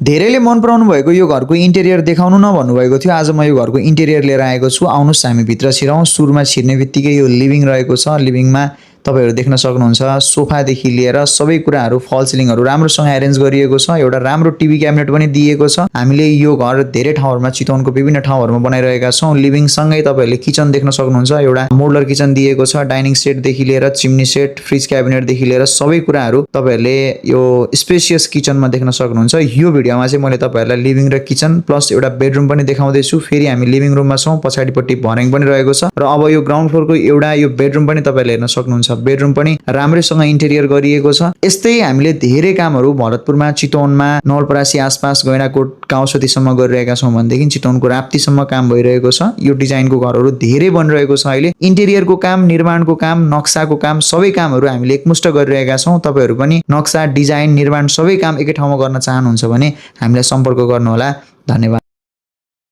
धेरैले मन पराउनु भएको यो घरको इन्टेरियर देखाउनु न भन्नुभएको थियो। आज म यो घरको इन्टेरियर लिएर आएको छु। आउनुहोस् हामी भित्र छिरौँ। सुरुमा छिर्ने बित्तिकै यो लिभिङ रहेको छ। लिभिङमा तपाईहरु देख्न सक्नुहुन्छ सोफादेखि लिएर सबै कुराहरु फल सिलिङहरु राम्रोसँग एरेन्ज गरिएको छ। एउटा राम्रो टिभी क्याबिनेट पनि दिएको छ। हामीले यो घर धेरै ठाउँहरुमा चितवनको विभिन्न ठाउँहरुमा बनाइरहेका छौं। लिभिङ सँगै तपाईहरुले किचन देख्न सक्नुहुन्छ। एउटा मोडुलर किचन दिएको छ। डाइनिङ सेट देखि लिएर चिम्नी सेट, फ्रिज क्याबिनेट देखि लिएर सबै कुराहरु तपाईहरुले यो स्पेसियस किचनमा देख्न सक्नुहुन्छ। यो भिडियोमा चाहिँ मैले तपाईहरुलाई लिभिङ र किचन प्लस एउटा बेडरुम पनि देखाउँदै छु। फेरि हामी लिभिङ रुममा छौं। पछाडिपट्टि भर्याङ पनि रहेको छ र अब यो ग्राउन्ड फ्लोरको एउटा यो बेडरुम पनि तपाईहरुले हेर्न सक्नुहुन्छ। बेडरुम पनि राम्रैसँग इन्टेरियर गरिएको छ। यस्तै हामीले धेरै कामहरु भरतपुरमा, चितवनमा, नवलपरासी आसपास, गैंडाकोट, काउसतीसम्म गरिरहेका छौं भनेदेखि चितवनको राप्तीसम्म काम भइरहेको छ। यो डिजाइनको घरहरु धेरै बनिरहेको छ। अहिले इन्टेरियरको काम, निर्माणको काम, नक्साको काम सबै कामहरु हामीले एकमुष्ट गरिरहेका छौं। तपाईहरु पनि नक्सा, डिजाइन, निर्माण सबै काम एकै ठाउँमा गर्न चाहनुहुन्छ भने हामीलाई सम्पर्क गर्नुहोला। धन्यवाद।